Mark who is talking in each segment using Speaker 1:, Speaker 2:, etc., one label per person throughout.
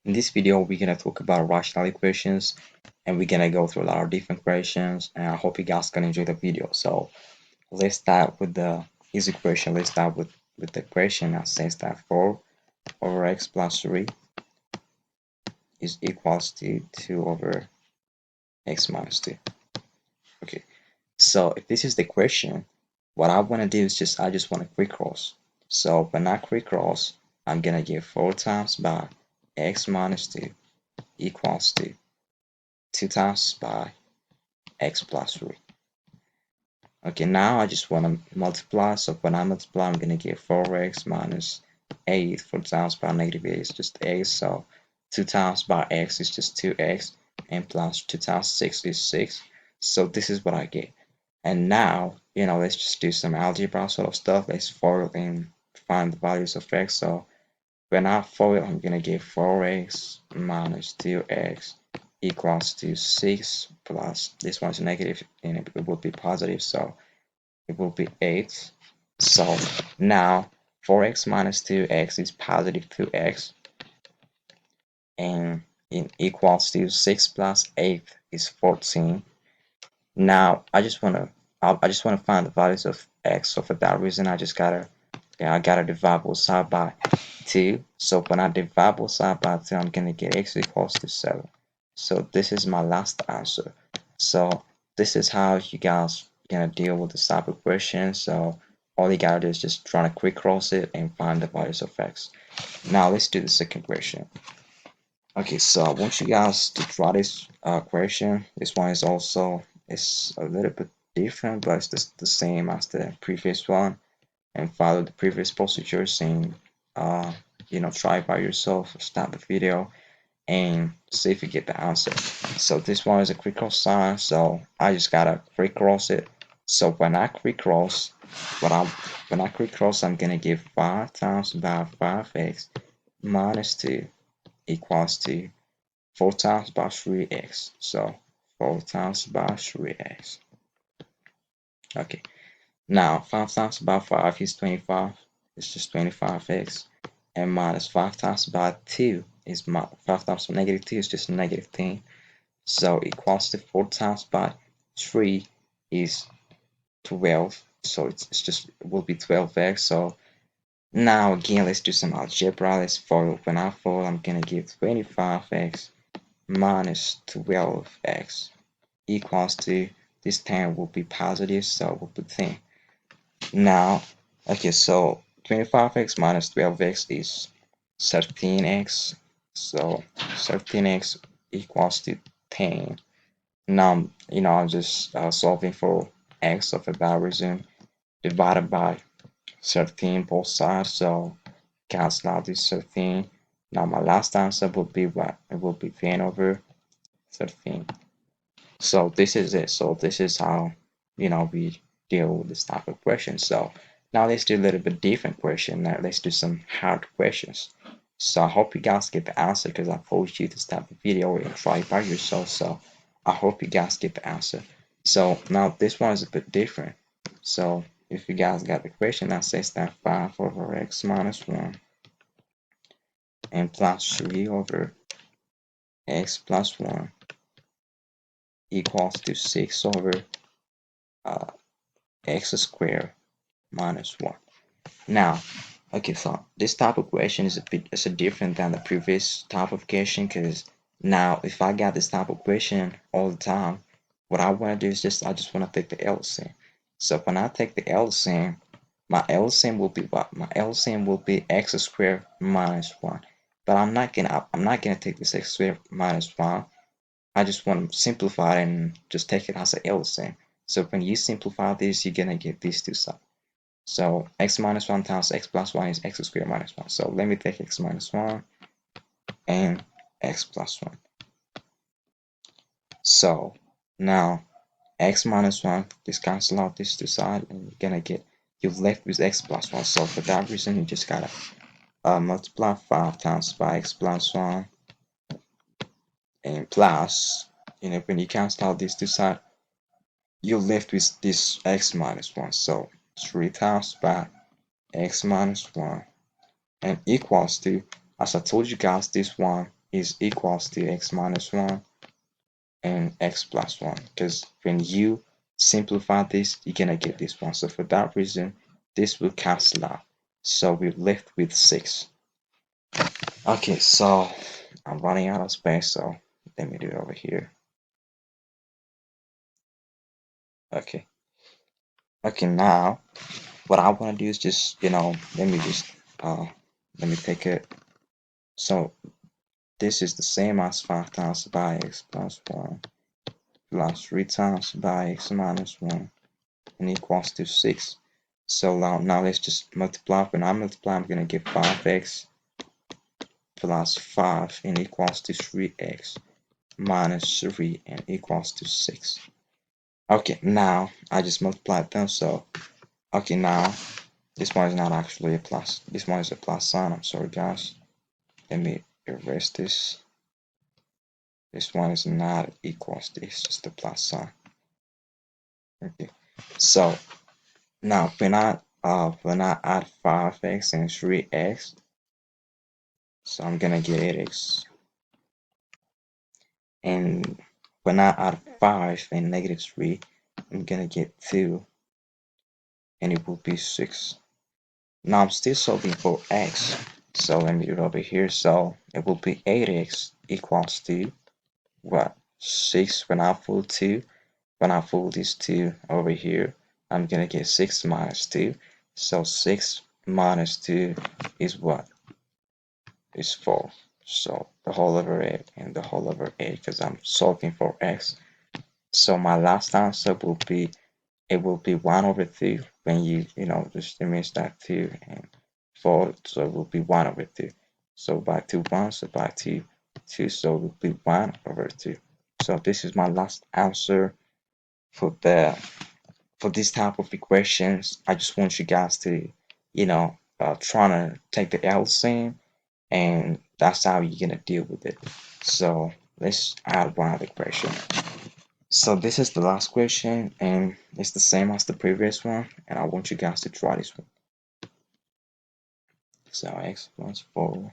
Speaker 1: In this video, we're gonna talk about rational equations, and we're gonna go through a lot of different equations. And I hope you guys can enjoy the video. So let's start with the easy equation. Let's start with the equation that says that 4 over x plus 3 is equals to 2 over x minus 2. Okay, so if this is the equation, what I want to do is I just want to quick cross. So when I quick cross, I'm gonna get 4 times by x minus 2 equals to 2 times by x plus 3. Okay, now I just want to multiply. So when I multiply, I'm going to get 4x minus 8. 4 times by negative 8 is just 8. So 2 times by x is just 2x. And plus 2 times 6 is 6. So this is what I get. And now, let's just do some algebra sort of stuff. Let's FOIL and find the values of x. So when I FOIL, I'm going to get 4x minus 2x equals to 6 plus this one's negative and it will be positive, so it will be 8. So now 4x minus 2x is positive 2x, and it equals to 6 plus 8 is 14. Now I just want to find the values of x, so for that reason I gotta divide both side by 2. So when I divide both side by 2, I'm gonna get x equals to 7. So this is my last answer. So this is how you guys gonna deal with this type of question. So all you gotta do is just try to quick cross it and find the values of x. Now let's do the second question. Okay, so I want you guys to try this question. This one is also it's a little bit different, but it's just the same as the previous one, and follow the previous procedures and uh, try by yourself, start the video and see if you get the answer. So this one is a quick cross sign, so I just gotta quick cross it. So when I quick cross, I'm gonna give 5 times by 5x minus 2 equals to 4 times by 3x. So 4 times by 3x. Okay. Now 5 times by 5 is 25. It's just 25x. And minus 5 times by 2 is 5 times by negative 2 is just negative 10. So equals to 4 times by 3 is 12. So it will be 12x. So now again, let's do some algebra. Let's FOIL. When I FOIL, I'm gonna give 25x minus 12x equals to, this 10 will be positive, so we'll put 10. Now, okay, so 25x minus 12x is 13x. So 13x equals to 10. Now, I'm just solving for x of a logarithm divided by 13 both sides. So cancel out this 13. Now my last answer will be what? It will be 10 over 13. So this is it. So this is how we deal with this type of question. So now let's do a little bit different question. Now let's do some hard questions. So I hope you guys get the answer because I told you this type of video and try it by yourself. So I hope you guys get the answer. So now this one is a bit different. So if you guys got the question that says that 5 over x minus 1 and plus 3 over x plus 1 equals to 6 over uh, x squared minus 1. Now, okay, so this type of question is a different than the previous type of question, because now if I got this type of question all the time, what I want to do is I just want to take the LCM. So when I take the LCM, my LCM will be what? My LCM will be x squared minus 1. But I'm not gonna take this x squared minus 1. I just want to simplify it and just take it as an LCM. So when you simplify this, you're gonna get these two sides. So x minus 1 times x plus 1 is x squared minus 1. So let me take x minus 1 and x plus 1. So now x minus 1, just cancel out this two sides and you're gonna get, you're left with x plus 1. So for that reason, you just gotta multiply 5 times by x plus 1 and plus, when you cancel out these two sides, you're left with this x minus 1. So 3 times by x minus 1 and equals to, as I told you guys, this one is equals to x minus 1 and x plus 1, because when you simplify this, you're gonna get this one. So for that reason, this will cancel out. So we're left with 6. Okay, so I'm running out of space, so let me do it over here. Okay. Okay, now what I want to do is just, let me just, uh, let me take it. So this is the same as 5 times by x plus 1 plus 3 times by x minus 1 and equals to 6. So now let's just multiply. When I multiply, I'm going to get 5x plus 5 and equals to 3x minus 3 and equals to 6. Okay, now I just multiplied them. So, okay, now this one is not actually a plus. This one is a plus sign. I'm sorry, guys. Let me erase this. This one is not equals this, just a plus sign. Okay. So now when I add 5x and 3x, so I'm gonna get 8x. And when I add 5 and negative 3, I'm gonna get 2 and it will be 6. Now I'm still solving for x. So let me do it over here. So it will be 8x equals to what? 6 when I fold 2. When I fold this 2 over here, I'm gonna get 6 minus 2. So 6 minus 2 is what? Is 4. So the whole over 8 and the whole over 8, because I'm solving for x. So my last answer will be, it will be 1 over 2 when just image that 2 and 4, so it will be 1 over 2. So by 2 1, so by 2 2, so it will be 1 over 2. So this is my last answer for this type of equations. I just want you guys to, try to take the LCM, and that's how you're gonna deal with it. So let's add one other question. So this is the last question, and it's the same as the previous one, and I want you guys to try this one. So x plus 4,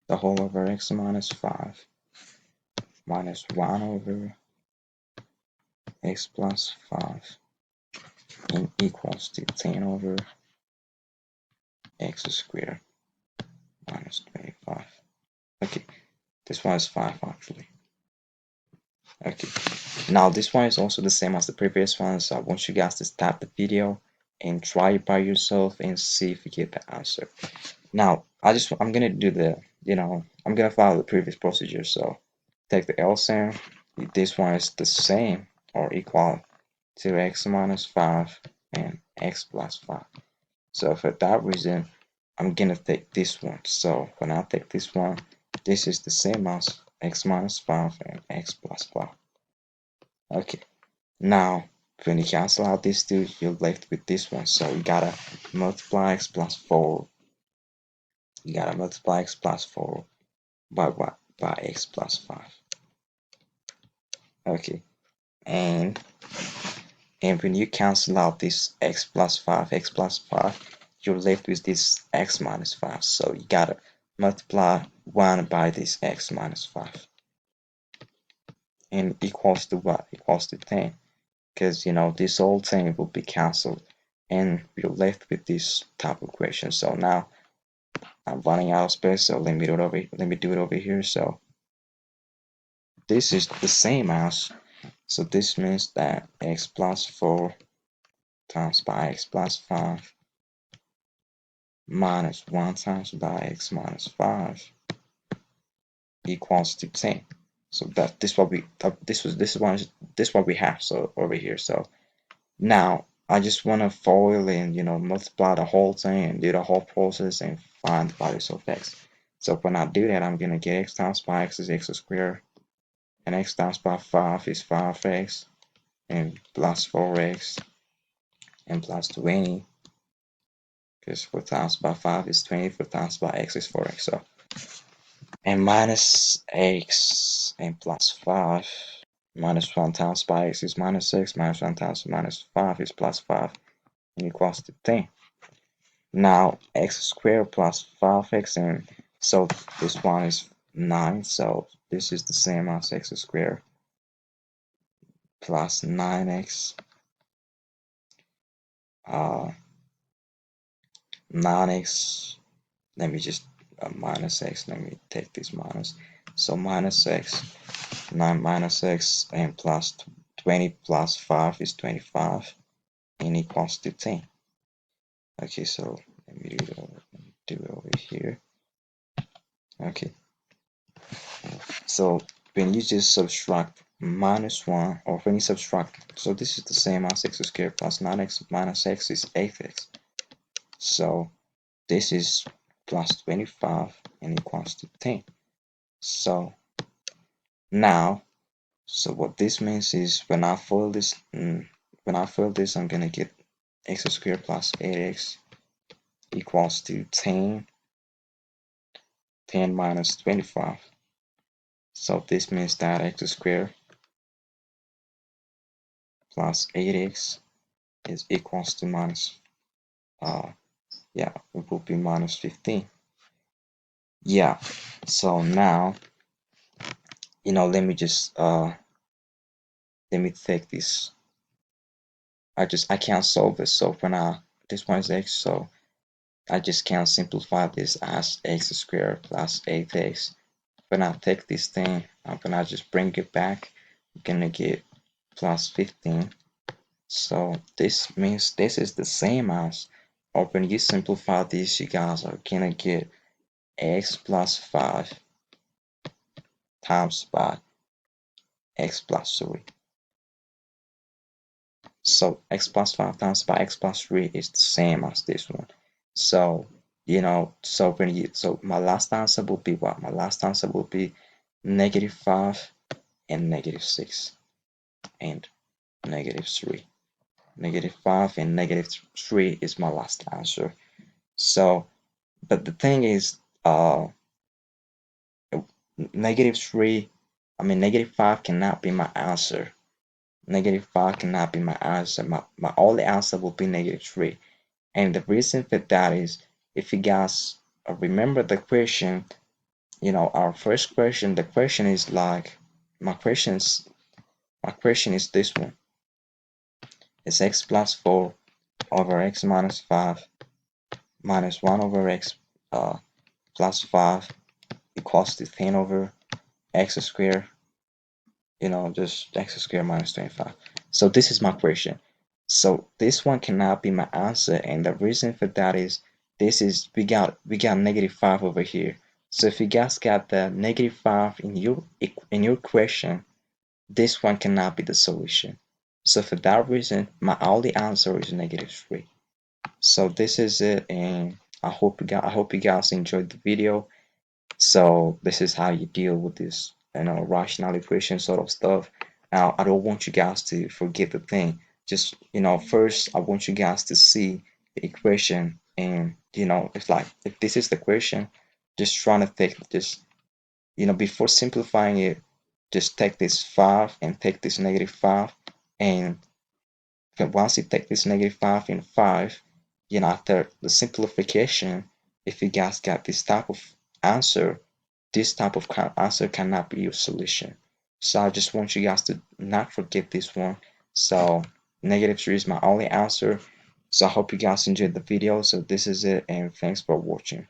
Speaker 1: the whole over x minus 5, minus 1 over x plus 5, and equals to 10 over x squared minus 25. Okay, this one is 5 actually. Okay, now this one is also the same as the previous one, so I want you guys to stop the video and try it by yourself and see if you get the answer. Now, I'm gonna do I'm gonna follow the previous procedure. So take the LCM. This one is the same or equal to x minus 5 and x plus 5. So for that reason, I'm gonna take this one. So when I take this one, this is the same as x minus 5 and x plus 5. Okay, now when you cancel out these two, you're left with this one. So you gotta multiply x plus 4. You gotta multiply x plus 4 by what? By x plus 5. Okay, and when you cancel out this x plus 5, you're left with this x minus 5. So you gotta multiply 1 by this x minus 5. And equals to what? Equals to 10. Because this whole thing will be cancelled, and we're left with this type of equation. So now I'm running out of space, so let me do it over here. So this is the same as, so this means that x plus 4 times by x plus 5 minus 1 times by x minus 5 equals to 10. So that this what we this what we have so over here. So now I just want to FOIL and multiply the whole thing and do the whole process and find the values of x. So when I do that, I'm gonna get x times by x is x squared, and x times by 5 is 5x, and plus 4x, and plus 20, because 4 times by 5 is 20, 4 times by x is 4x. So, and minus x and plus 5, minus 1 times by x is minus 6, minus 1 times minus 5 is plus 5, and equals to 10. Now x squared plus 5x, and so this one is 9. So this is the same as x squared plus 9x 9x. Let me just minus x. Let me take this minus. So minus x, 9 minus x, and plus 20 plus 5 is 25, and equals to 10. Okay, so let me do it over here. Okay, so when you just subtract minus 1, or when you subtract, so this is the same as x squared plus 9x minus x is 8x. So this is plus 25 and equals to 10. So now, so what this means is when I fold this, I'm gonna get x squared plus 8x equals to 10, 10 minus 25. So this means that x squared plus 8x is equals to minus, yeah, it will be minus 15. Yeah, so now, let me just, let me take this. I can't solve it. So when this one is x, so I just can't simplify this as x squared plus 8x. When I take this thing, when I just bring it back, I'm gonna get plus 15. So this means this is the same as, or when you simplify this, you guys are gonna get x plus 5 times by x plus 3. So x plus 5 times by x plus 3 is the same as this one. So, so my last answer will be what? My last answer will be -5 and -6 and -3. -5 and -3 is my last answer. So, but the thing is, -3, -5 cannot be my answer. -5 cannot be my answer. My only answer will be -3. And the reason for that is, if you guys remember the question, our first question, the question is like, my question is this one. It's x plus 4 over x minus 5 minus 1 over x plus 5 equals to 10 over x squared, just x squared minus 25. So this is my question. So this one cannot be my answer, and the reason for that is, we got -5 over here. So if you guys got the -5 in your question, this one cannot be the solution. So for that reason, my only answer is -3. So this is it, and I hope you guys enjoyed the video. So this is how you deal with this, rational equation sort of stuff. Now, I don't want you guys to forget the thing. Just, first, I want you guys to see the equation, and, if this is the question, just trying to take this, before simplifying it, just take this 5 and take this -5, and once you take this -5 and 5, after the simplification, if you guys got this type of answer, this type of answer cannot be your solution. So I just want you guys to not forget this one. So -3 is my only answer. So I hope you guys enjoyed the video. So this is it, and thanks for watching.